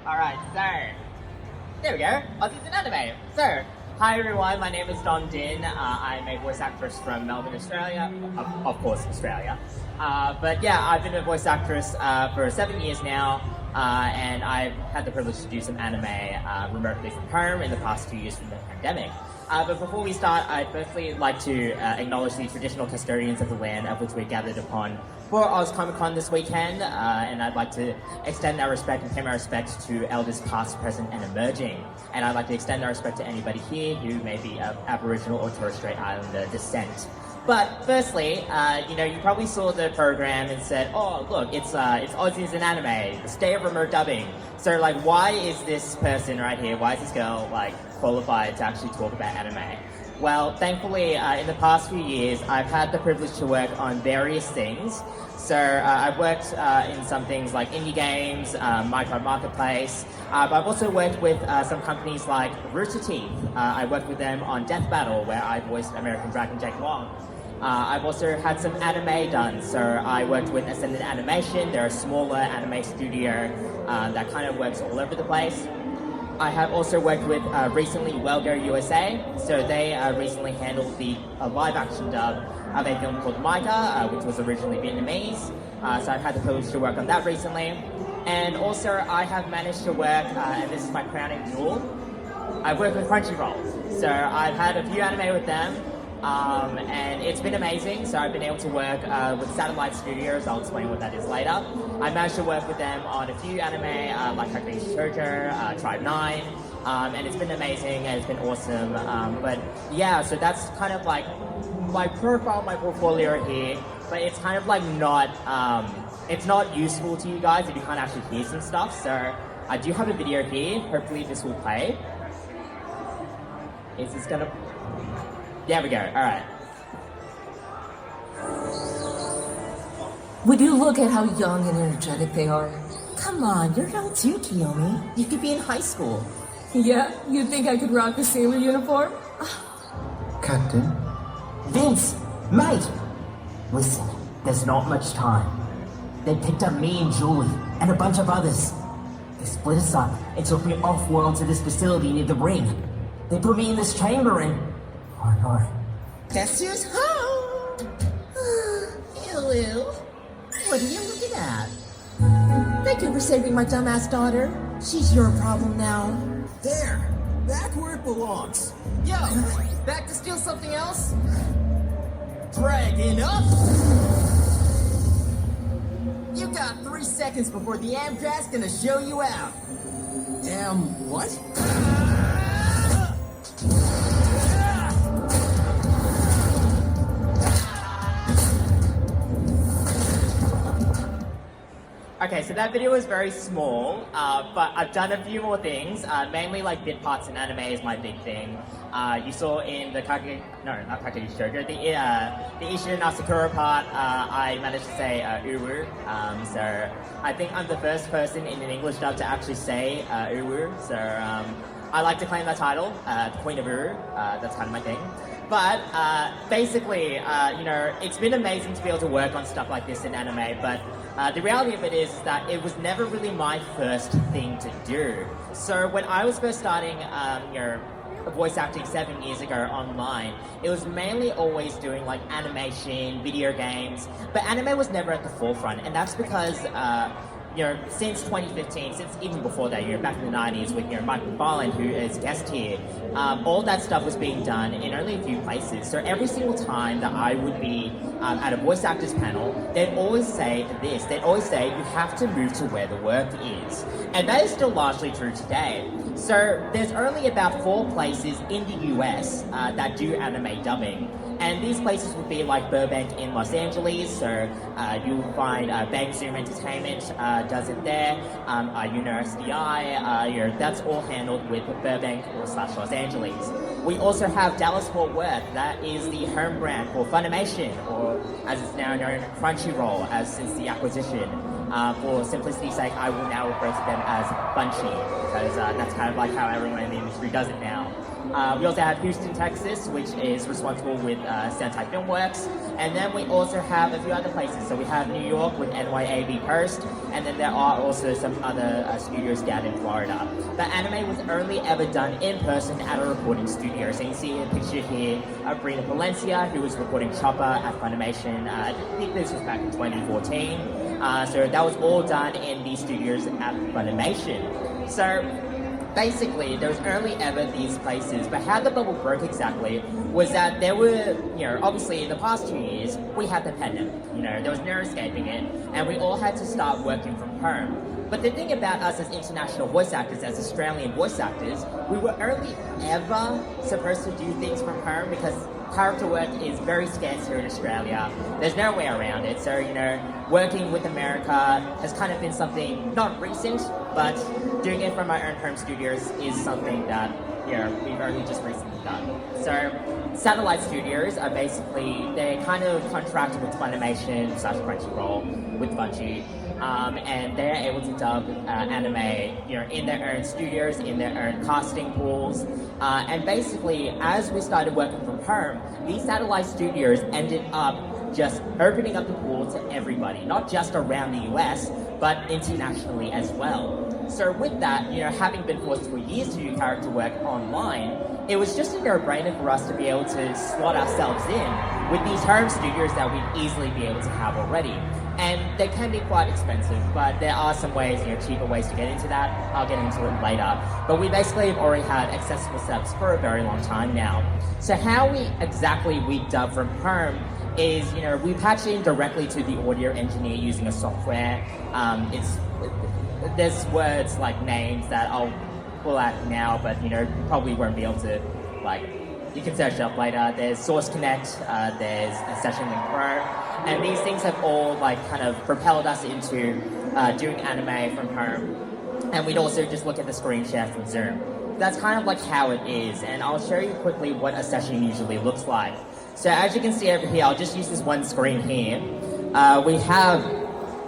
Alright, so there we go. Aussies in anime. So, hi everyone, my name is Dinh. I'm a voice actress from Melbourne, Australia. Of course, Australia. But yeah, I've been a voice actress for 7 years now, and I've had the privilege to do some anime remotely from home in the past 2 years from the pandemic. But before we start, I'd firstly like to acknowledge the traditional custodians of the land of which we gathered upon for Oz Comic Con this weekend, and I'd like to extend our respect and pay my respect to elders past, present, and emerging. And I'd like to extend our respect to anybody here who may be of Aboriginal or Torres Strait Islander descent. But firstly, you probably saw the program and said, oh, look, it's Aussies in anime, the state of remote dubbing. So, like, why is this person right here, why is this girl, like, qualified to actually talk about anime? Well, thankfully, in the past few years, I've had the privilege to work on various things. So I've worked in some things like indie games, micro marketplace, but I've also worked with some companies like Rooster Teeth. I worked with them on Death Battle, where I voiced American Dragon Jake Long. I've also had some anime done, so I worked with Ascendant Animation. They're a smaller anime studio that kind of works all over the place. I have also worked with recently Wellgo USA, so they recently handled the live action dub of a film called Micah, which was originally Vietnamese, so I've had the privilege to work on that recently. And also I have managed to work, and this is my crowning jewel, I've worked with Crunchyroll. So I've had a few anime with them, and it's been amazing. So I've been able to work with Satellite Studios. I'll explain what that is later. I managed to work with them on a few anime like Kakeishi Shoujo, Tribe 9, and it's been amazing and it's been awesome. But yeah, so that's kind of like my profile, my portfolio here, but it's kind of like not, it's not useful to you guys if you can't actually hear some stuff. So I do have a video here. Hopefully this will play. Is this gonna... There we go, alright. Would you look at how young and energetic they are? Come on, you're young too, Kiyomi. You could be in high school. Yeah? You think I could rock a sailor uniform? Captain? Vince! Mate! Listen, there's not much time. They picked up me and Julie, and a bunch of others. They split us up and took me off-world to this facility near the ring. They put me in this chamber and... Oh no. Guess who's home? Ew. What are you looking at? Thank you for saving my dumbass daughter. She's your problem now. There! Back where it belongs. Yo! Back to steal something else? Dragging up! You got 3 seconds before the Amdra's gonna show you out. What? Okay, so that video was very small, but I've done a few more things. Mainly like bit parts in anime is my big thing. You saw in the Kakeishi Shoujo, the Ishida Nasakura part, I managed to say uwu. So I think I'm the first person in an English dub to actually say uwu. So I like to claim that title, the Queen of Uru. That's kind of my thing. But basically, it's been amazing to be able to work on stuff like this in anime, but the reality of it is that it was never really my first thing to do. So when I was first starting, voice acting 7 years ago online, it was mainly always doing like animation, video games, but anime was never at the forefront, and that's because since 2015, since even before that, back in the 90s with, Mike McFarlane, who is guest here, all that stuff was being done in only a few places. So every single time that I would be at a voice actors panel, they'd always say this. They'd always say, you have to move to where the work is. And that is still largely true today. So there's only about 4 places in the US that do anime dubbing. And these places would be like Burbank in Los Angeles, so you'll find Bang Zoom Entertainment does it there, SDI, that's all handled with Burbank or / Los Angeles. We also have Dallas Fort Worth, that is the home brand for Funimation, or as it's now known, Crunchyroll, as since the acquisition. For simplicity's sake, I will now refer to them as Bunchy, because that's kind of like how everyone in the industry does it now. We also have Houston, Texas, which is responsible with Sentai Filmworks. And then we also have a few other places. So we have New York with NYAB Post, and then there are also some other studios down in Florida. But anime was only ever done in person at a recording studio. So you see a picture here of Brina Valencia, who was recording Chopper at Funimation. I think this was back in 2014. So that was all done in these studios at Funimation. So basically, there was only ever these places, but how the bubble broke exactly was that there were, obviously in the past 2 years, we had the pandemic, there was no escaping it, and we all had to start working from home. But the thing about us as international voice actors, as Australian voice actors, we were only ever supposed to do things from home because character work is very scarce here in Australia. There's no way around it. So, working with America has kind of been something not recent, but doing it from our own home studios is something that, we've only just recently done. So, satellite studios are basically, they're kind of contracted with Funimation / Crunchyroll with Bungie. And they're able to dub anime, in their own studios, in their own casting pools. And basically, as we started working from home, these satellite studios ended up just opening up the pool to everybody, not just around the US, but internationally as well. So with that, having been forced for years to do character work online, it was just a no-brainer for us to be able to slot ourselves in with these home studios that we'd easily be able to have already. And they can be quite expensive, but there are some ways, cheaper ways to get into that. I'll get into it later. But we basically have already had accessible steps for a very long time now. So how we dub from home is, we patch in directly to the audio engineer using a software. There's words like names that I'll pull out now, but probably won't be able to, you can search it up later. There's Source Connect, there's a Session Link Pro, and these things have all kind of propelled us into doing anime from home. And we'd also just look at the screen share from Zoom. That's kind of how it is, and I'll show you quickly what a session usually looks like. So as you can see over here, I'll just use this one screen here. We have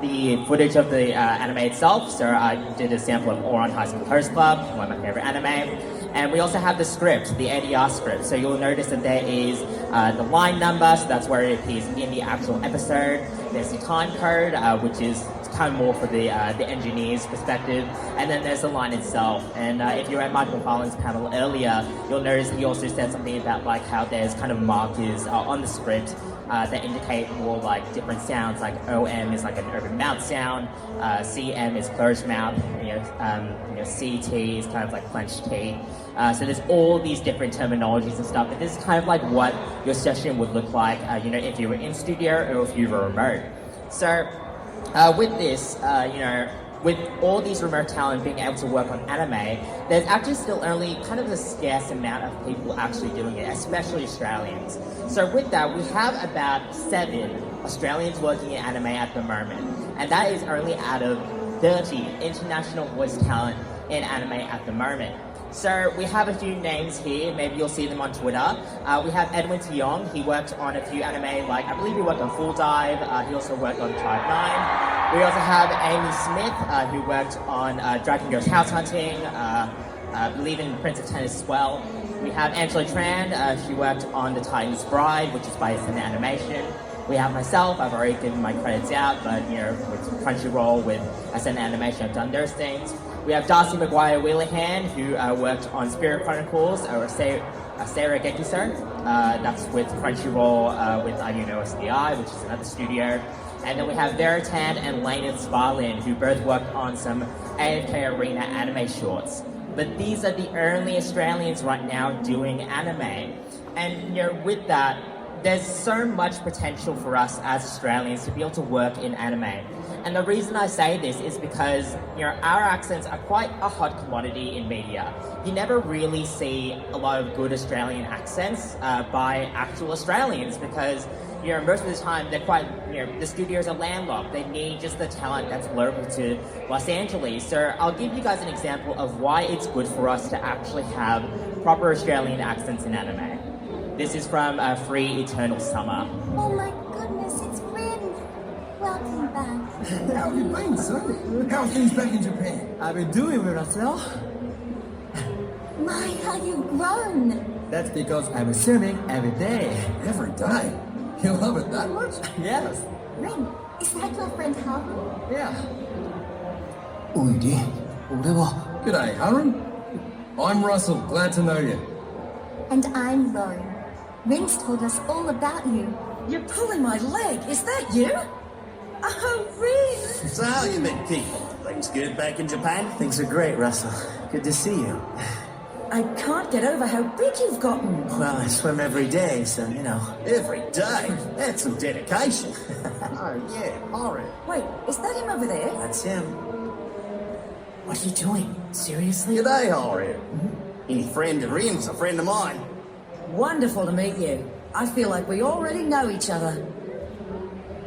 the footage of the anime itself. So I did a sample of Ouran High School Host Club, one of my favorite anime. And we also have the script, the ADR script. So you'll notice that there is the line number, so that's where it appears in the actual episode. There's the time code, which is kind of more for the engineer's perspective. And then there's the line itself. And if you were at Michael McFarlane's panel earlier, you'll notice he also said something about how there's kind of markers on the script that indicate more different sounds, OM is an open mouth sound, CM is closed mouth, CT is kind of clenched T. So there's all these different terminologies and stuff, but this is kind of what your session would look like, if you were in studio or if you were remote. So with this, with all these remote talent being able to work on anime, there's actually still only kind of a scarce amount of people actually doing it, especially Australians. So with that, we have about 7 Australians working in anime at the moment, and that is only out of 30 international voice talent in anime at the moment. So we have a few names here, maybe you'll see them on Twitter. We have Edwin Tiong, he worked on a few anime, I believe he worked on Full Dive, he also worked on Tribe 9. We also have Amy Smith, who worked on Dragon Ghost House Hunting, I believe in Prince of Tennis as well. We have Angela Tran, she worked on The Titan's Bride, which is by Ascend Animation. We have myself, I've already given my credits out, but with Crunchyroll, with Ascend Animation, I've done those things. We have Darcy McGuire Wheelahan, who worked on Spirit Chronicles, or Sarah Gekiso. That's with Crunchyroll, with IUNO SDI, which is another studio. And then we have Veritan and Lane Sparlin, who both worked on some AFK Arena anime shorts. But these are the only Australians right now doing anime. And with that, there's so much potential for us as Australians to be able to work in anime. And the reason I say this is because, our accents are quite a hot commodity in media. You never really see a lot of good Australian accents by actual Australians because, most of the time they're quite, the studios are landlocked. They need just the talent that's local to Los Angeles. So I'll give you guys an example of why it's good for us to actually have proper Australian accents in anime. This is from Free Eternal Summer. Oh my goodness, it's Rin. Welcome back. How have you been, son? How are things back in Japan? I've been doing with myself. My, how you've grown. That's because I'm swimming every day. Every day? You love it that much? Yes. Rin, is that your friend Harvey? Yeah. Ui đi. G'day, Harun. I'm Russell. Glad to know you. And I'm Lauren. Rin's told us all about you. You're pulling my leg. Is that you? Oh, Rin. So how you been keeping? Things good back in Japan? Things are great, Russell. Good to see you. I can't get over how big you've gotten. Well, I swim every day, so, you know. Every day? That's some dedication. Oh, yeah, alright. Wait, is that him over there? That's him. What are you doing? Seriously? G'day, alright. Any friend of Rim's a friend of mine. Wonderful to meet you. I feel like we already know each other.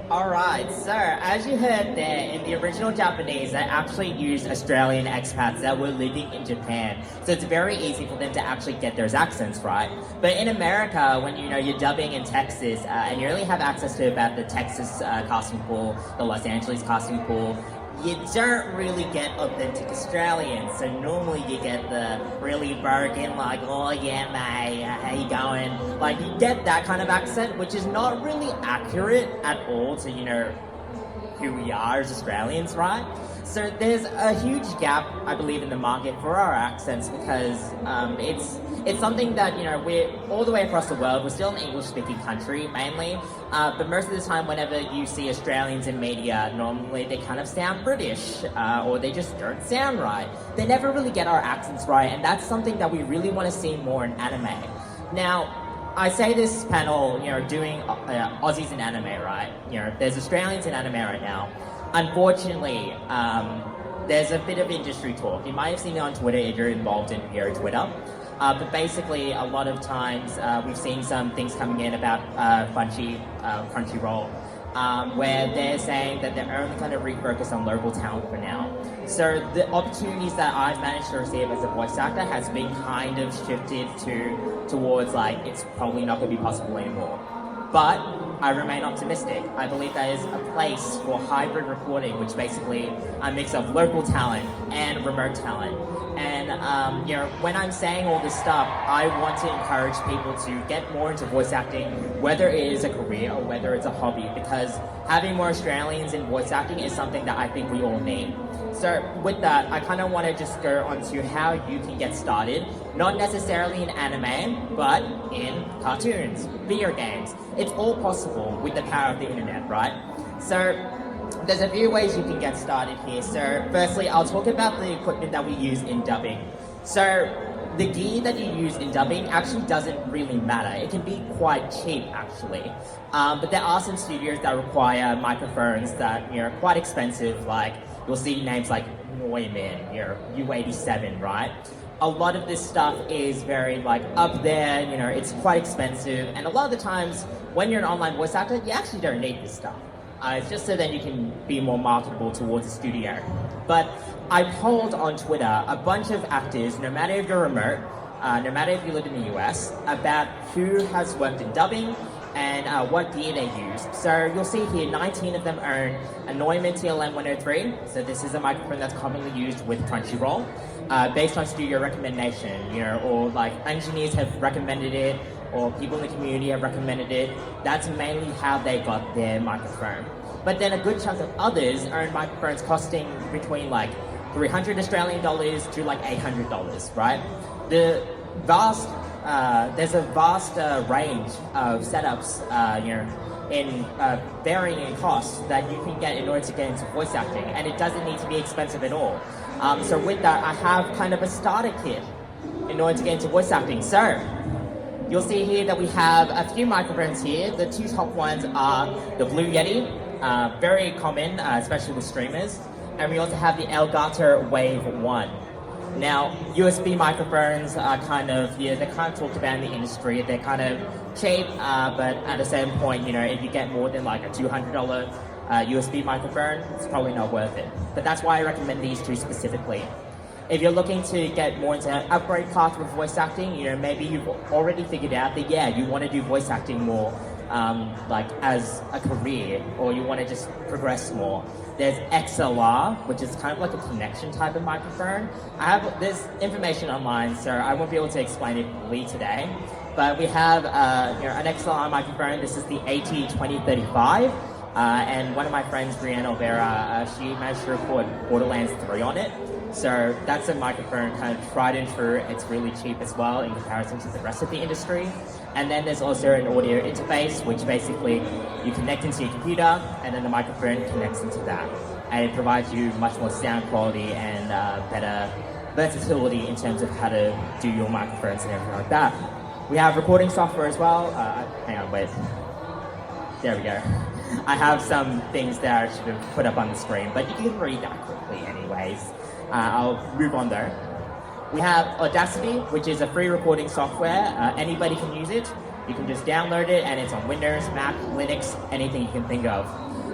Alright, so as you heard there, in the original Japanese, they actually used Australian expats that were living in Japan. So it's very easy for them to actually get those accents right. But in America, when you're dubbing in Texas, and you only have access to about the Texas casting pool, the Los Angeles casting pool, you don't really get authentic Australians. So normally you get the really broken, like, oh yeah mate, how you going? Like you get that kind of accent, which is not really accurate at all to, who we are as Australians, right? So there's a huge gap, I believe, in the market for our accents because it's something that, we're all the way across the world, we're still an English-speaking country, mainly, but most of the time whenever you see Australians in media, normally they kind of sound British, or they just don't sound right. They never really get our accents right, and that's something that we really want to see more in anime. Now, I say this panel, doing Aussies in anime, right? There's Australians in anime right now. Unfortunately, there's a bit of industry talk. You might have seen it on Twitter if you're involved in Twitter. But basically, a lot of times we've seen some things coming in about Crunchyroll, where they're saying that they're only going to refocus on local talent for now. So the opportunities that I've managed to receive as a voice actor has been kind of shifted towards like it's probably not going to be possible anymore. But I remain optimistic. I believe there is a place for hybrid recording, which basically a mix of local talent and remote talent. And when I'm saying all this stuff, I want to encourage people to get more into voice acting, whether it is a career or whether it's a hobby, because having more Australians in voice acting is something that I think we all need. So with that, I kind of want to just go on to how you can get started, not necessarily in anime, but in cartoons, video games. It's all possible with the power of the internet, right? So there's a few ways you can get started here. So firstly, I'll talk about the equipment that we use in dubbing. So the gear that you use in dubbing actually doesn't really matter. It can be quite cheap, actually. But there are some studios that require microphones that are quite expensive, like you'll see names like Neumann, U87, right? A lot of this stuff is very up there, it's quite expensive, and a lot of the times when you're an online voice actor, you actually don't need this stuff. It's just so that you can be more marketable towards the studio. But I polled on Twitter a bunch of actors, no matter if you're remote, no matter if you live in the US, about who has worked in dubbing and what gear they use. So you'll see here 19 of them own a Neumann TLM-103. So this is a microphone that's commonly used with Crunchyroll, based on studio recommendation, or engineers have recommended it, or people in the community have recommended it. That's mainly how they got their microphone. But then a good chunk of others own microphones costing between $300 Australian dollars to $800, right? There's a vast range of setups, in varying in cost that you can get in order to get into voice acting, and it doesn't need to be expensive at all. So with that, I have kind of a starter kit in order to get into voice acting. So you'll see here that we have a few microphones here. The two top ones are the Blue Yeti, very common, especially with streamers, and we also have the Elgato Wave 1. Now, USB microphones are they're kind of talked about in the industry. They're kind of cheap, but at a certain point, if you get more than a $200 USB microphone, it's probably not worth it. But that's why I recommend these two specifically. If you're looking to get more into an upgrade path with voice acting, maybe you've already figured out that, you want to do voice acting more like as a career, or you want to just progress more, there's XLR, which is kind of like a connection type of microphone. There's information online, so I won't be able to explain it fully today. But we have an XLR microphone. This is the AT2035. And one of my friends, Brianna Olvera, she managed to record Borderlands 3 on it. So that's a microphone kind of tried and true. It's really cheap as well in comparison to the rest of the industry. And then there's also an audio interface, which basically you connect into your computer and then the microphone connects into that. And it provides you much more sound quality and better versatility in terms of how to do your microphones and everything like that. We have recording software as well. Hang on, wait. There we go. I have some things that I should have put up on the screen, but you can read that quickly anyways. I'll move on though. We have Audacity, which is a free recording software. Anybody can use it. You can just download it, and it's on Windows, Mac, Linux, anything you can think of.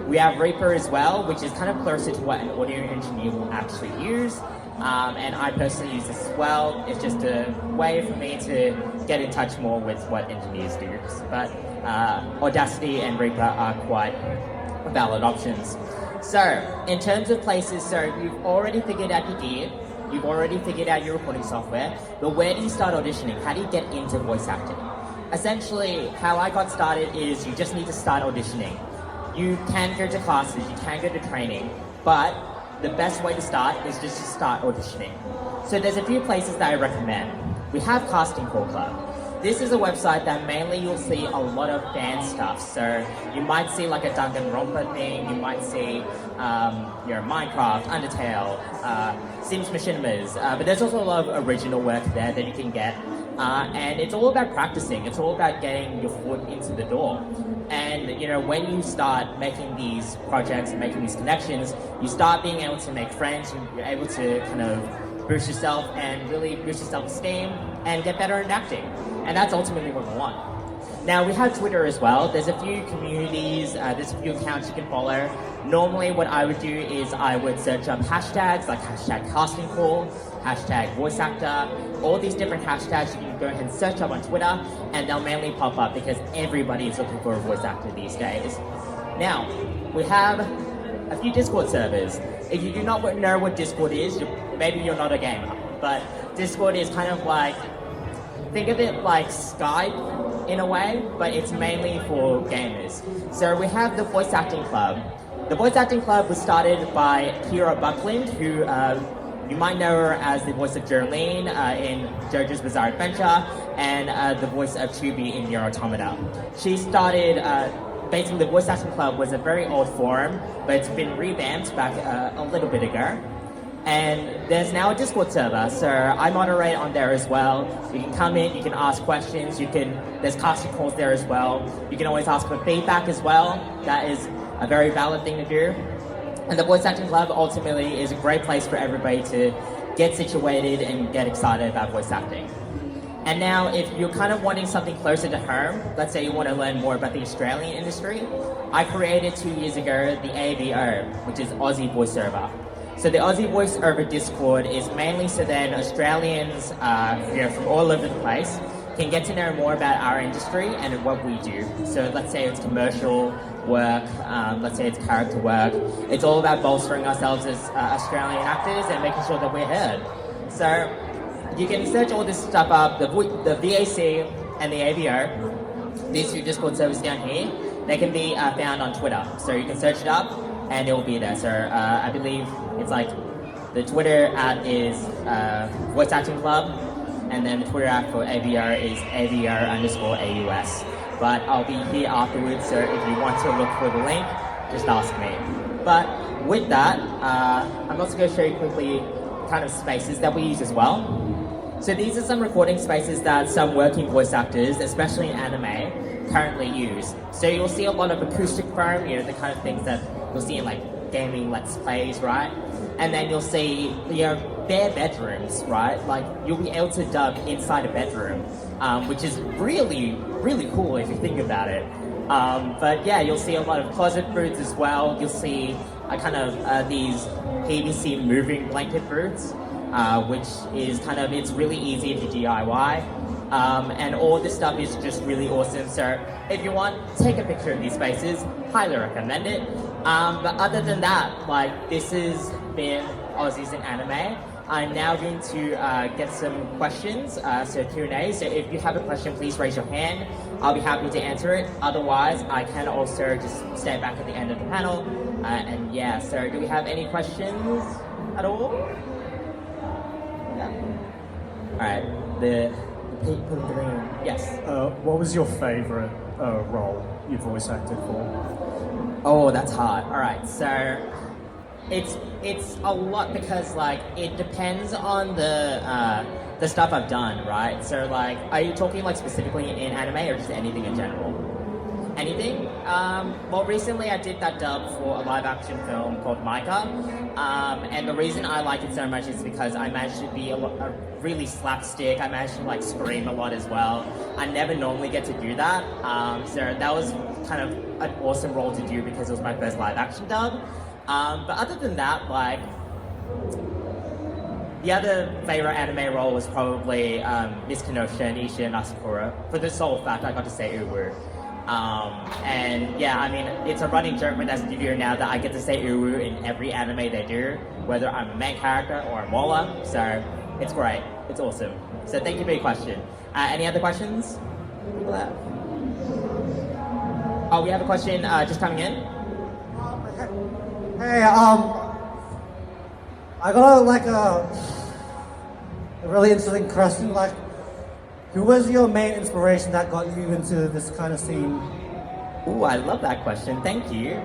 We have Reaper as well, which is kind of closer to what an audio engineer will actually use. And I personally use this as well. It's just a way for me to get in touch more with what engineers do. But Audacity and Reaper are quite valid options. So, in terms of places, so you've already figured out your gear, you've already figured out your recording software, but where do you start auditioning? How do you get into voice acting? Essentially, how I got started is you just need to start auditioning. You can go to classes, you can go to training, but the best way to start is just to start auditioning. So there's a few places that I recommend. We have Casting Call Club. This is a website that mainly you'll see a lot of fan stuff. So you might see like a Danganronpa thing, you might see Minecraft, Undertale, Sims Machinimas, but there's also a lot of original work there that you can get. And it's all about practicing. It's all about getting your foot into the door. And when you start making these projects and making these connections, you start being able to make friends. You're able to kind of boost yourself and really boost your self-esteem and get better at acting. And that's ultimately what we want. Now, we have Twitter as well. There's a few communities, there's a few accounts you can follow. Normally, what I would do is I would search up hashtags like hashtag casting call, hashtag voice actor, all these different hashtags you can go ahead and search up on Twitter, and they'll mainly pop up because everybody is looking for a voice actor these days. Now, we have a few Discord servers. If you do not know what Discord is, maybe you're not a gamer, but Discord is kind of like, think of it like Skype in a way, but it's mainly for gamers. So we have the Voice Acting Club. The Voice Acting Club was started by Kira Buckland, who you might know her as the voice of Jolene in JoJo's Bizarre Adventure, and the voice of Tubi in Nier Automata. She started, basically the Voice Acting Club was a very old forum, but it's been revamped back a little bit ago. And there's now a Discord server, so I moderate on there as well. You can come in, you can ask questions, there's casting calls there as well. You can always ask for feedback as well. That is a very valid thing to do. And the Voice Acting Club ultimately is a great place for everybody to get situated and get excited about voice acting. And now, if you're kind of wanting something closer to home, let's say you want to learn more about the Australian industry, I created 2 years ago the AVO, which is Aussie Voiceover. So the Aussie Voiceover Discord is mainly so then Australians from all over the place can get to know more about our industry and what we do. So let's say it's commercial work, let's say it's character work. It's all about bolstering ourselves as Australian actors and making sure that we're heard. So you can search all this stuff up, the VAC and the AVO, these two Discord servers down here, they can be found on Twitter. So you can search it up and it will be there. So I believe it's like the Twitter @ is Voice Acting Club, and then the Twitter @ for AVR is AVR_AUS. But I'll be here afterwards, so if you want to look for the link, just ask me. But with that, I'm also going to show you quickly kind of spaces that we use as well. So these are some recording spaces that some working voice actors, especially in anime, currently use. So you'll see a lot of acoustic foam, the kind of things that you'll see in like gaming let's plays, right? And then you'll see, bare bedrooms, right? Like you'll be able to dub inside a bedroom, which is really, really cool if you think about it. But yeah, you'll see a lot of closet booths as well. You'll see these PVC moving blanket booths, which is it's really easy if you DIY. And all this stuff is just really awesome. So if you want, take a picture of these spaces. Highly recommend it. But other than that, like, this has been Aussies in Anime. I'm now going to get some questions, so Q&A. So if you have a question, please raise your hand. I'll be happy to answer it. Otherwise, I can also just stay back at the end of the panel. And yeah, so do we have any questions at all? Yeah. All right, the people in the room. Yes. What was your favorite role you voice acted for? Oh, that's hard. All right, so it's a lot because like it depends on the stuff I've done, right? So like, are you talking like specifically in anime or just anything in general? Anything? Well, recently I did that dub for a live action film called Micah, and the reason I like it so much is because I managed to be a really slapstick. I managed to like scream a lot as well. I never normally get to do that, so that was kind of an awesome role to do because it was my first live action dub. But other than that, like, the other favorite anime role was probably Miss Kenosha and Isha and Asakura, for the sole fact I got to say Uwu. And yeah, I mean, it's a running joke with that studio now that I get to say Uwu in every anime they do, whether I'm a main character or a Mola, so it's great, it's awesome. So thank you for your question. Any other questions? People have? Oh, we have a question just coming in. Hey, I got a really interesting question. Like, who was your main inspiration that got you into this kind of scene? Ooh, I love that question. Thank you.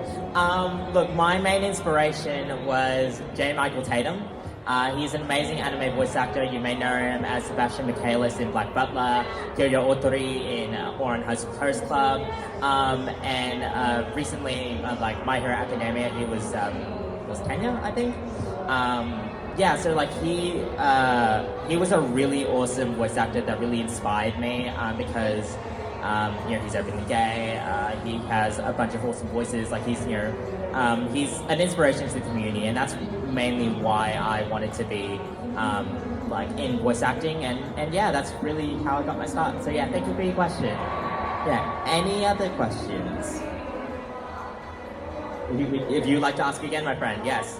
Look, my main inspiration was J. Michael Tatum. He's an amazing anime voice actor. You may know him as Sebastian Michaelis in Black Butler, Kyoyo Otori in Oran Host Club, and recently, like My Hero Academia, he was Kenya, I think. Yeah, so like he was a really awesome voice actor that really inspired me because you know, he's openly gay. He has a bunch of awesome voices. Like he's he's an inspiration to the community, and that's mainly why I wanted to be like in voice acting. And yeah, that's really how I got my start. So yeah, thank you for your question. Yeah, any other questions? If you'd like to ask again, my friend, yes.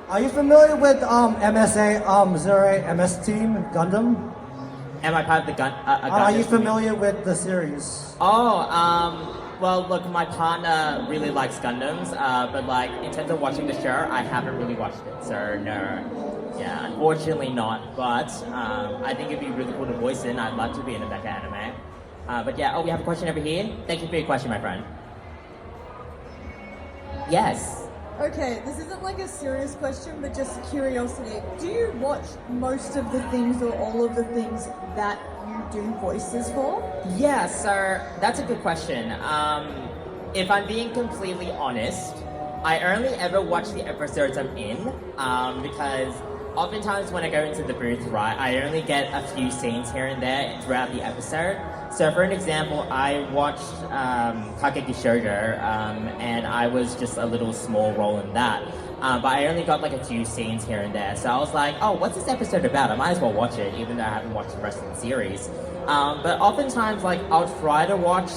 Are you familiar with MSA Zure MS Team Gundam? Am I part of the Gundam? Are you familiar with the series? Oh, well, look, my partner really likes Gundams, but like in terms of watching the show, I haven't really watched it, so no. Yeah, unfortunately not. But I think it'd be really cool to voice in. I'd love to be in a mecha anime. But yeah, oh, we have a question over here. Thank you for your question, my friend. Yes. Okay, this isn't like a serious question, but just curiosity. Do you watch most of the things or all of the things that you do voices for? Yeah, so that's a good question. If I'm being completely honest, I only ever watch the episodes I'm in because oftentimes when I go into the booth, right, I only get a few scenes here and there throughout the episode. So for an example, I watched Kageki Shoujo, and I was just a little small role in that. But I only got like a few scenes here and there. So I was like, oh, what's this episode about? I might as well watch it, even though I haven't watched the rest of the series. But oftentimes, like, I'll try to watch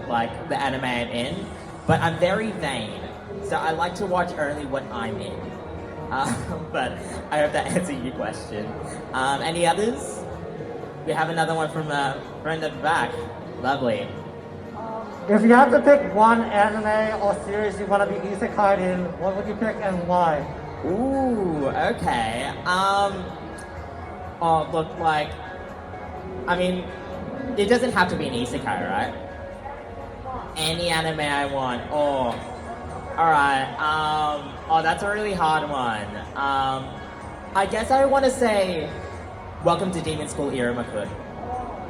like the anime I'm in, but I'm very vain. So I like to watch only what I'm in. But I hope that answered your question. Any others? We have another one from a friend at the back. Lovely. If you have to pick one anime or series you want to be isekai'd in, what would you pick and why? Ooh, okay. Oh, look, like, I mean, it doesn't have to be an isekai, right? Any anime I want. Oh, alright. Oh, that's a really hard one. I guess I want to say Welcome to Demon School Iruma-kun.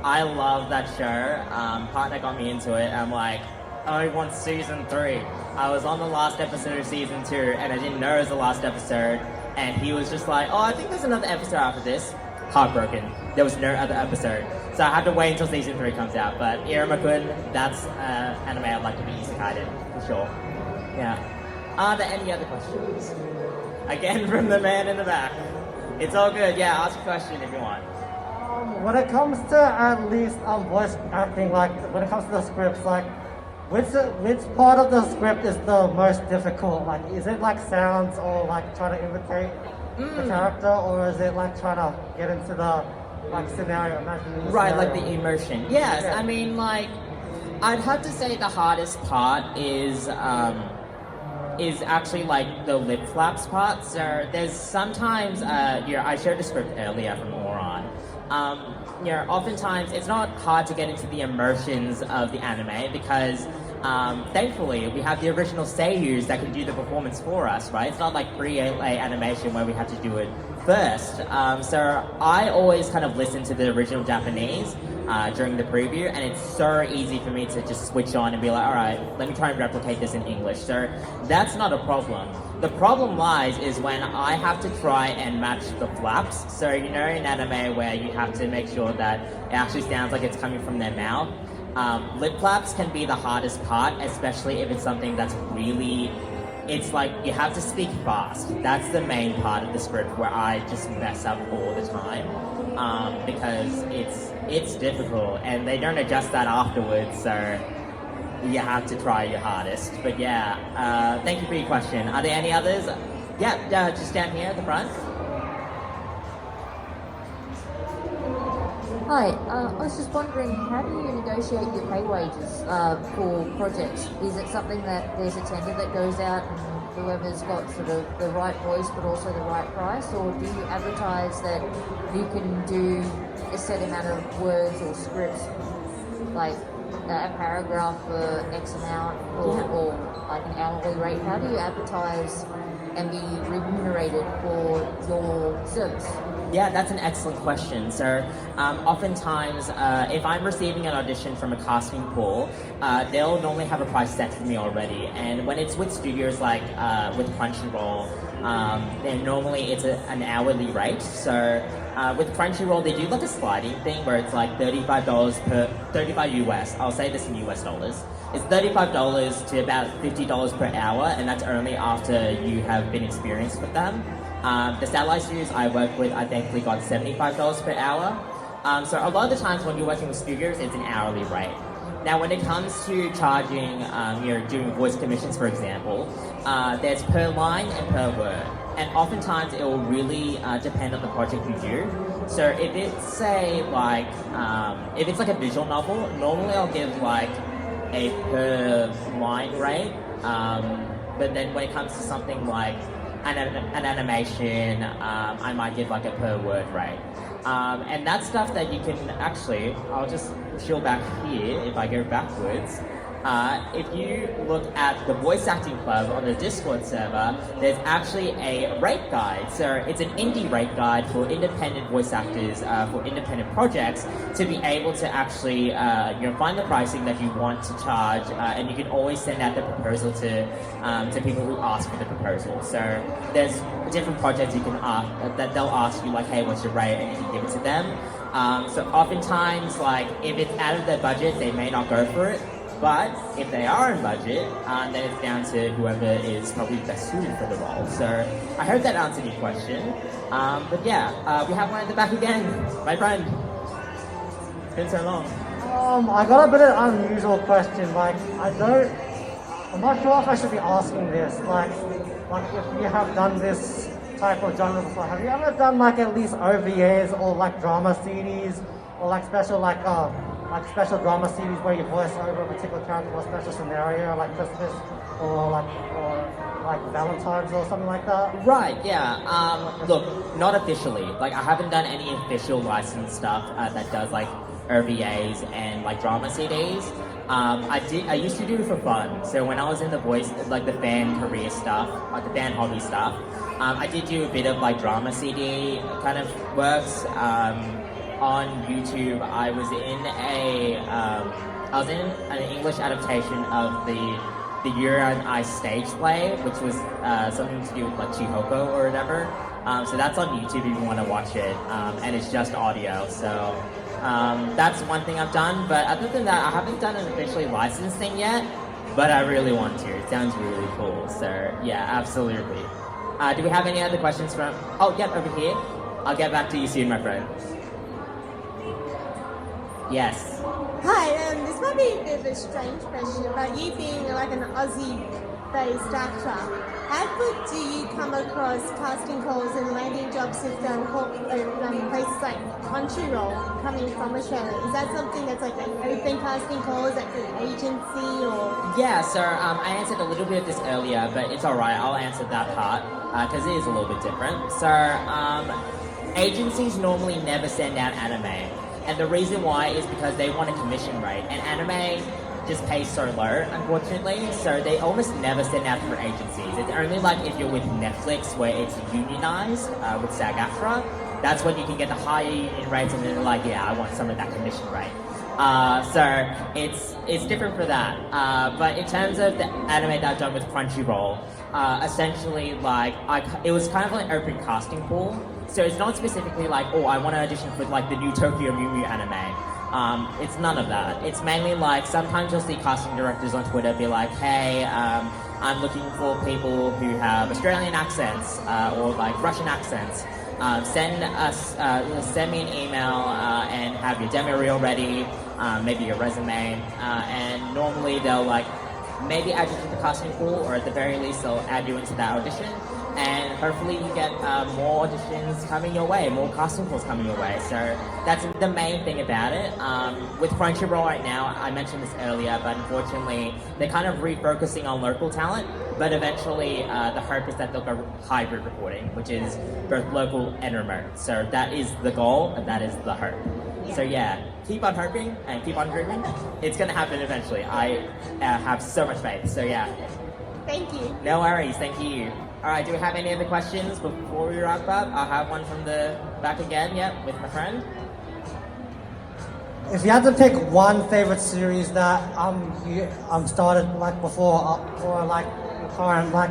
I love that show. Partner got me into it. I'm like, I want season 3. I was on the last episode of season 2 and I didn't know it was the last episode. And he was just like, oh, I think there's another episode after this. Heartbroken. There was no other episode. So I had to wait until season 3 comes out. But Iruma-kun, that's anime I'd like to be isekai'd in, for sure. Yeah. Are there any other questions? Again, from the man in the back. It's all good. Yeah, ask a question if you want. When it comes to at least voice acting, like when it comes to the scripts, like which part of the script is the most difficult? Like, is it like sounds or like trying to imitate the character, or is it like trying to get into the like scenario, imagining the Right, scenario? like the immersion. Yes, Yeah. I mean, like, I'd have to say the hardest part is actually like the lip flaps part. So there's sometimes, I shared the script earlier from Moron. Oftentimes it's not hard to get into the immersions of the anime because thankfully we have the original seiyus that can do the performance for us, right? It's not like pre-A animation where we have to do it first. So I always kind of listen to the original Japanese during the preview, and it's so easy for me to just switch on and be like, all right, let me try and replicate this in English. So that's not a problem. The problem lies is when I have to try and match the flaps. So in anime where you have to make sure that it actually sounds like it's coming from their mouth. Lip flaps can be the hardest part, especially if it's something that's really, it's like you have to speak fast. That's the main part of the script where I just mess up all the time because it's difficult and they don't adjust that afterwards, so you have to try your hardest. But yeah, thank you for your question. Are there any others? Yeah, just down here at the front. Hi, I was just wondering, how do you negotiate your pay wages for projects? Is it something that there's a tender that goes out and whoever's got sort of the right voice but also the right price, or do you advertise that you can do a set amount of words or scripts, like a paragraph for X amount, or like an hourly rate? How do you advertise and be remunerated for your service? Yeah, that's an excellent question. So, oftentimes, if I'm receiving an audition from a casting pool, they'll normally have a price set for me already. And when it's with studios like with Crunchyroll, then normally it's an hourly rate. So, with Crunchyroll, they do like a sliding thing where it's like $35 US. I'll say this in US dollars. It's $35 to about $50 per hour, and that's only after you have been experienced with them. The satellite studios I work with, I thankfully got $75 per hour. So a lot of the times when you're working with studios, it's an hourly rate. Now, when it comes to charging, doing voice commissions, for example, there's per line and per word. And oftentimes it will really depend on the project you do. So if it's if it's like a visual novel, normally I'll give like a per line rate. But then when it comes to something like an animation, I might give like a per word rate. And that's stuff that you can actually, I'll just shield back here if I go backwards. If you look at the Voice Acting Club on the Discord server, there's actually a rate guide. So it's an indie rate guide for independent voice actors for independent projects to be able to actually find the pricing that you want to charge, and you can always send out the proposal to people who ask for the proposal. So there's different projects you can ask that they'll ask you like, hey, what's your rate, and you can give it to them. So oftentimes, like if it's out of their budget, they may not go for it. But if they are in budget, then it's down to whoever is probably best suited for the role. So I hope that answered your question. But yeah, we have one at the back again. My friend. It's been so long. I got a bit of an unusual question. Like, I'm not sure if I should be asking this. Like if you have done this type of genre before, have you ever done like at least OVAs or like drama CDs or like special special drama series where you voice over a particular character or a special scenario like Christmas or like Valentine's or something like that? Right, yeah. Look, not officially. Like I haven't done any official licensed stuff that does like OVAs and like drama CDs. I used to do it for fun. So when I was in the voice, like the fan career stuff, like the fan hobby stuff, I did do a bit of like drama CD kind of works. On YouTube, I was in an English adaptation of the Yuri on Ice stage play, which was something to do with like Chihoko or whatever. So that's on YouTube if you want to watch it, and it's just audio. So that's one thing I've done. But other than that, I haven't done an officially licensed thing yet. But I really want to. It sounds really cool. So yeah, absolutely. Do we have any other questions from? Oh, yep, over here. I'll get back to you soon, my friend. Yes. Hi, this might be a bit of a strange question, but you being like an Aussie-based actor, how good do you come across casting calls and landing jobs with places like Crunchyroll coming from Australia? Is that something that's like an open casting calls at the agency or? Yeah, so I answered a little bit of this earlier, but it's alright, I'll answer that part because it is a little bit different. So agencies normally never send out anime, and the reason why is because they want a commission rate, and anime just pays so low, unfortunately, so they almost never send out for agencies. It's only like if you're with Netflix where it's unionized with SAG-AFTRA, that's when you can get the higher union rates, and then they're like, yeah, I want some of that commission rate. So it's different for that. But in terms of the anime that I've done with Crunchyroll, essentially like it was kind of like an open casting pool. So it's not specifically like, oh, I want to audition for like the new Tokyo Mew Mew anime. It's none of that. It's mainly like sometimes you'll see casting directors on Twitter be like, hey, I'm looking for people who have Australian accents or like Russian accents. Send me an email and have your demo reel ready, maybe your resume, and normally they'll like maybe add you to the casting pool, or at the very least they'll add you into that audition, and hopefully you get more auditions coming your way, more casting calls coming your way. So that's the main thing about it. With Crunchyroll right now, I mentioned this earlier, but unfortunately they're kind of refocusing on local talent, but eventually the hope is that they'll go hybrid recording, which is both local and remote. So that is the goal, and that is the hope. So yeah, keep on hoping and keep on dreaming. It's going to happen eventually. I have so much faith. So yeah. Thank you. No worries. Thank you. All right. Do we have any other questions before we wrap up? I'll have one from the back again. Yep, with my friend. If you had to pick one favorite series that you started like before or like current, like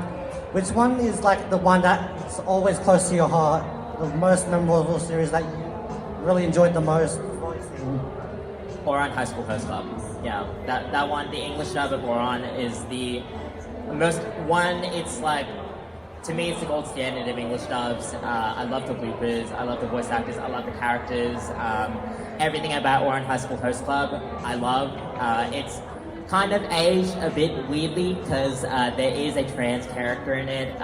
which one is like the one that's always close to your heart, the most memorable series that you really enjoyed the most? Ouran High School Host Club. Yeah, that one, the English dub of Ouran is the most one. It's like, to me, it's the gold standard of English dubs. I love the bloopers, I love the voice actors, I love the characters. Everything about Ouran High School Host Club, I love. It's kind of aged a bit weirdly because there is a trans character in it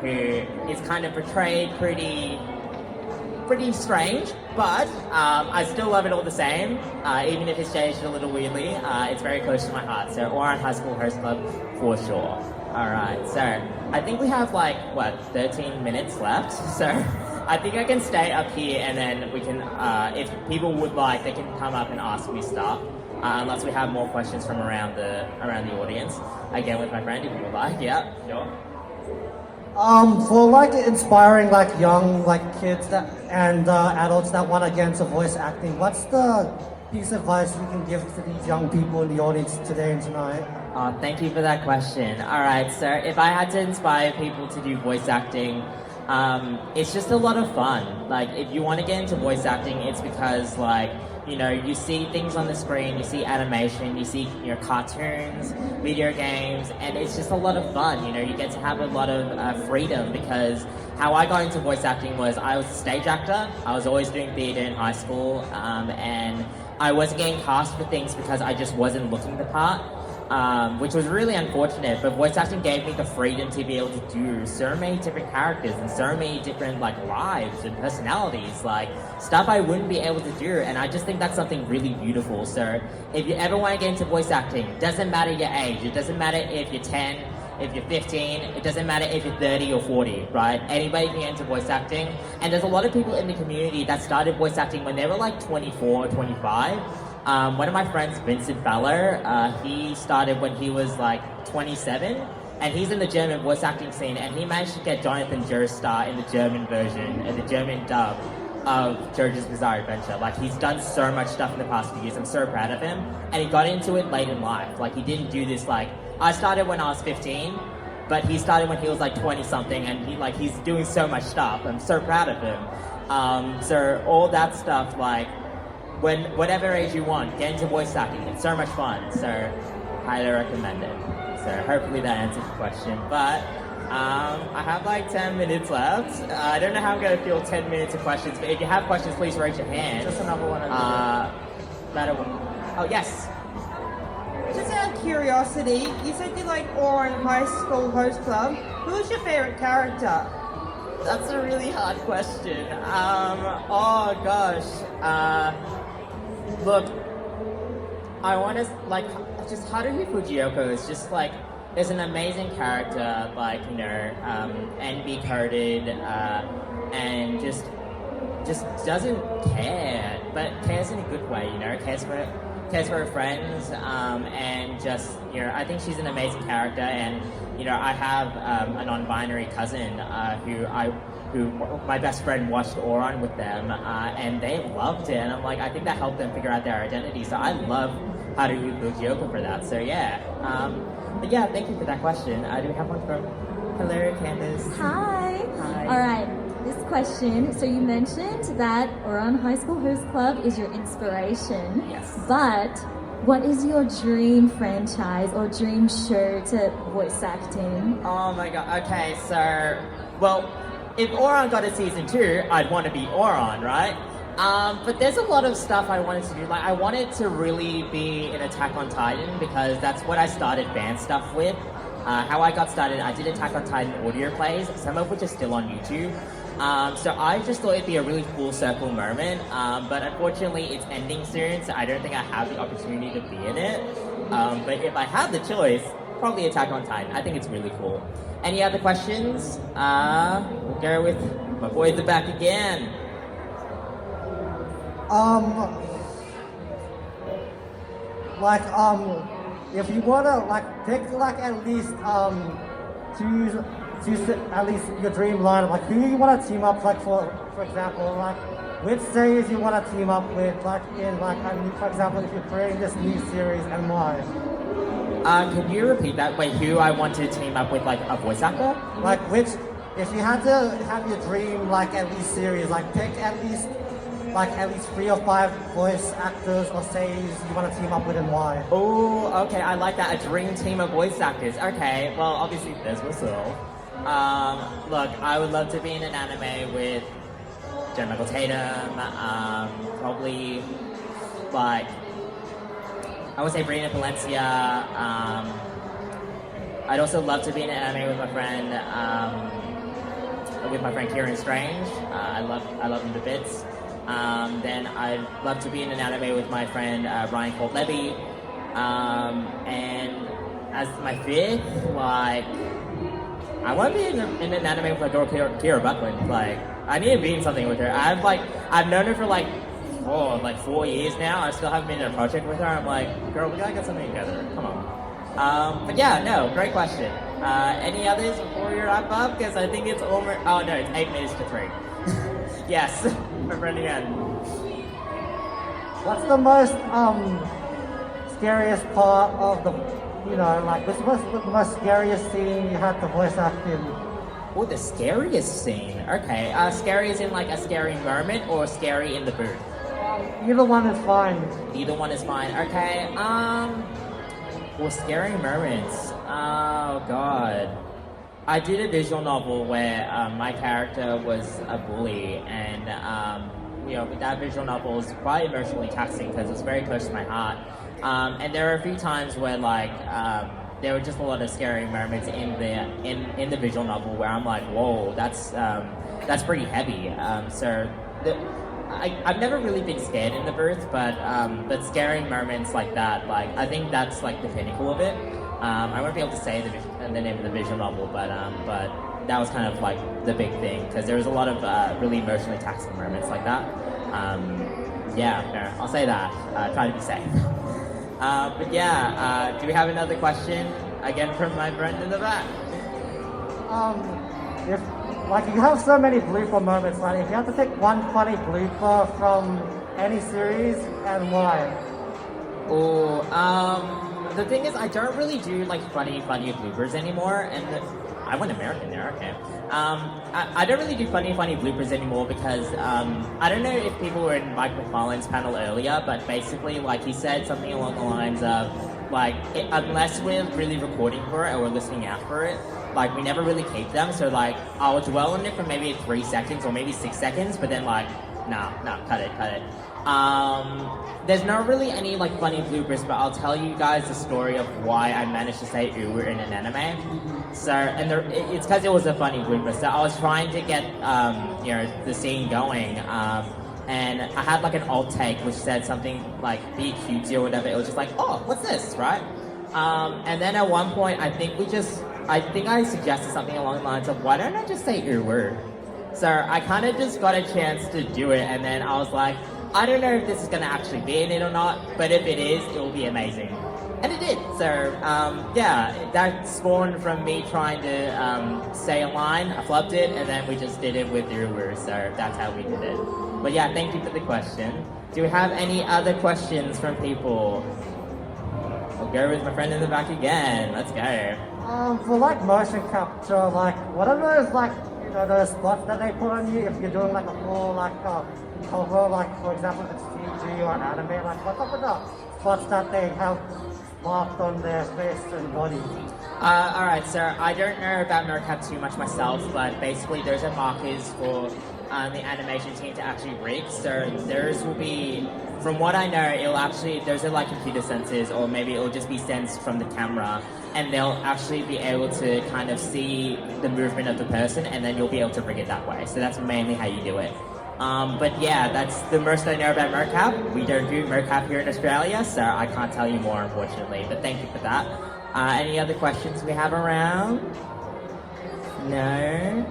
who is kind of portrayed pretty strange, but I still love it all the same, even if it's changed a little weirdly. It's very close to my heart, so Ouran High School Host Club for sure. Alright, so I think we have like, 13 minutes left, so I think I can stay up here and then we can, if people would like, they can come up and ask me stuff, unless we have more questions from around the audience. Again, with my friend, if you would like. Yeah, sure. For like inspiring like young like kids and adults that want to get into voice acting, what's the piece of advice you can give to these young people in the audience today and tonight? Thank you for that question. Alright, so if I had to inspire people to do voice acting, it's just a lot of fun. Like, if you want to get into voice acting, it's because like, you know, you see things on the screen, you see animation, you see, you know, cartoons, video games, and it's just a lot of fun. You know, you get to have a lot of freedom, because how I got into voice acting was I was a stage actor. I was always doing theatre in high school, and I wasn't getting cast for things because I just wasn't looking the part. Which was really unfortunate, but voice acting gave me the freedom to be able to do so many different characters and so many different like lives and personalities, like stuff I wouldn't be able to do, and I just think that's something really beautiful. So if you ever want to get into voice acting, it doesn't matter your age, it doesn't matter if you're 10, if you're 15, it doesn't matter if you're 30 or 40, right? Anybody can get into voice acting, and there's a lot of people in the community that started voice acting when they were like 24 or 25. One of my friends, Vincent Baller, he started when he was like 27, and he's in the German voice acting scene, and he managed to get Jonathan Joestar in the German version, and the German dub of JoJo's Bizarre Adventure. Like, he's done so much stuff in the past few years, I'm so proud of him, and he got into it late in life. Like, he didn't do this, like, I started when I was 15, but he started when he was like 20 something, and he's doing so much stuff. I'm so proud of him. So all that stuff, like, whatever age you want, get into voice acting. It's so much fun, so highly recommend it. So hopefully that answers the question. But I have like 10 minutes left. I don't know how I'm going to fill 10 minutes of questions, but if you have questions, please raise your hand. Just another one. matter what. Oh, yes. Just out of curiosity, you said you like Oran High School Host Club. Who's your favourite character? That's a really hard question. Oh gosh. Look, I want to, like, just Haruhi Fujioka is just, like, is an amazing character, like, you know, NB coded, and just doesn't care, but cares in a good way, you know, cares for her friends, and just, you know, I think she's an amazing character. And, you know, I have a non-binary cousin who my best friend watched Oran with them, and they loved it, and I'm like, I think that helped them figure out their identity, so I love Haruhi Fujioka for that, so yeah. But yeah, thank you for that question. Do we have one from Hello, Candace? Hi. Hi. All right. This question. So you mentioned that Oran High School Host Club is your inspiration. Yes. But what is your dream franchise or dream show to voice act in? Oh my god. Okay, so, well, if Oran got a season 2, I'd want to be Oran, right? But there's a lot of stuff I wanted to do. Like, I wanted to really be in Attack on Titan because that's what I started band stuff with. How I got started, I did Attack on Titan audio plays, some of which are still on YouTube. So I just thought it'd be a really full circle moment, but unfortunately it's ending soon, so I don't think I have the opportunity to be in it. But if I had the choice, probably Attack on Titan. I think it's really cool. Any other questions? We'll go with my boy at the back again. If you wanna pick at least choose at least your dream lineup, who you wanna team up for example, which series you wanna team up with, for example, if you're creating this new series and why. Could you repeat that? Wait, who I want to team up with, a voice actor? If you had to have your dream at least series, pick at least 3 or 5 voice actors or series you want to team up with and why. Oh, okay, I like that. A dream team of voice actors. Okay, well, obviously there's myself. Look, I would love to be in an anime with Jen Michael Tatum, probably, I would say Brina Valencia. I'd also love to be in an anime with my friend Kieran Strange. I love him to bits. Then I'd love to be in an anime with my friend Ryan Colt Levy. And as my fifth, I want to be in an anime with my girl Kira Buckland. I need to be in something with her. I've known her for 4 years now. I still haven't been in a project with her. I'm like, girl, we gotta get something together. Come on. But yeah, no, great question. Any others before we wrap up? Because I think it's over. Oh no, it's 8 minutes to 3. Yes, my friend again. What's the most scariest part of the, what's the most scariest scene you had to voice act in? Oh, the scariest scene. Okay, scary is in a scary moment or scary in the booth? Either one is fine. Either one is fine. Okay. Well, scary moments. Oh God. I did a visual novel where my character was a bully, and with that visual novel is quite emotionally taxing because it's very close to my heart. And there were a few times where there were just a lot of scary moments in the visual novel where I'm like, whoa, that's pretty heavy. I've never really been scared in the booth, but scary moments like that, I think that's the pinnacle of it. I won't be able to say the name of the visual novel, but that was kind of the big thing because there was a lot of really emotionally taxing moments like that. I'll say that. Try to be safe. But yeah, do we have another question? Again from my friend in the back. If you have so many blooper moments, if you have to pick one funny blooper from any series and why? The thing is, I don't really do funny bloopers anymore, and I went American there. Okay. I don't really do funny bloopers anymore because I don't know if people were in Mike McFarlane's panel earlier, but basically, he said something along the lines of unless we're really recording for it or we're listening out for it, we never really keep them. So I'll dwell on it for maybe 3 seconds or maybe 6 seconds, but then no, cut it. There's not really any like funny bloopers, but I'll tell you guys the story of why I managed to say "uber" in an anime. So, it's because it was a funny blooper. So I was trying to get the scene going, and I had like an alt take which said something like "be cutesy" or whatever. It was just like, "Oh, what's this?" right? And then at one point, I think I suggested something along the lines of, "Why don't I just say "uber"?" So I kind of just got a chance to do it, and then I was like, I don't know if this is going to actually be in it or not, but if it is, it will be amazing. And it did. So, that spawned from me trying to say a line. I flubbed it, and then we just did it with Uber, so that's how we did it. But yeah, thank you for the question. Do we have any other questions from people? I'll go with my friend in the back again. Let's go. For like motion capture, like what are those like those spots that they put on you if you're doing like a full like cover, like for example if it's CG or anime, like what's up with the spots that they have marked on their face and body? Alright, so I don't know about mocap too much myself, but basically those are markers for the animation team to actually rig. So theirs will be, from what I know, those are like computer sensors, or maybe it'll just be sensed from the camera, and they'll actually be able to kind of see the movement of the person, and then you'll be able to rig it that way. So that's mainly how you do it. But yeah, that's the most I know about mocap. We don't do mocap here in Australia, so I can't tell you more, unfortunately, but thank you for that. Any other questions we have around? No?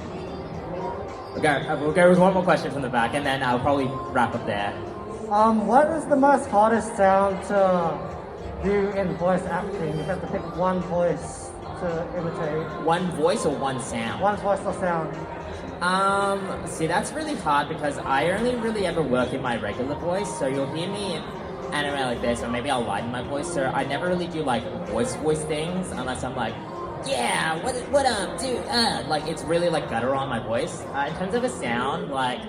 We'll go with one more question from the back, and then I'll probably wrap up there. What is the most hardest sound to do in voice acting? You have to pick one voice to imitate. One voice or one sound? One voice or sound. See, that's really hard because I only really ever work in my regular voice, so you'll hear me in anime like this, or maybe I'll lighten my voice, so I never really do like voice things unless I'm like, yeah, what up, dude, like it's really like guttural on my voice. In terms of a sound, like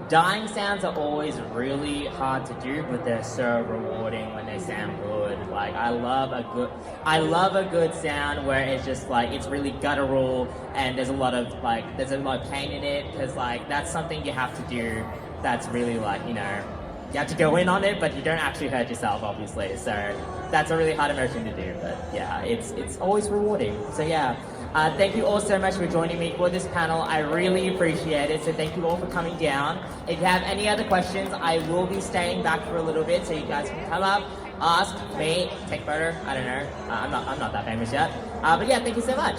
dying sounds are always really hard to do, but they're so rewarding when they sound good. Like I love a good sound where it's just like it's really guttural and there's a lot of pain in it, because like that's something you have to do. That's really like you have to go in on it, but you don't actually hurt yourself, obviously. So that's a really hard emotion to do, but yeah, it's always rewarding. So yeah. Thank you all so much for joining me for this panel. I really appreciate it. So thank you all for coming down. If you have any other questions, I will be staying back for a little bit, so you guys can come up, ask me, take a photo. I don't know. I'm not that famous yet. But yeah, thank you so much.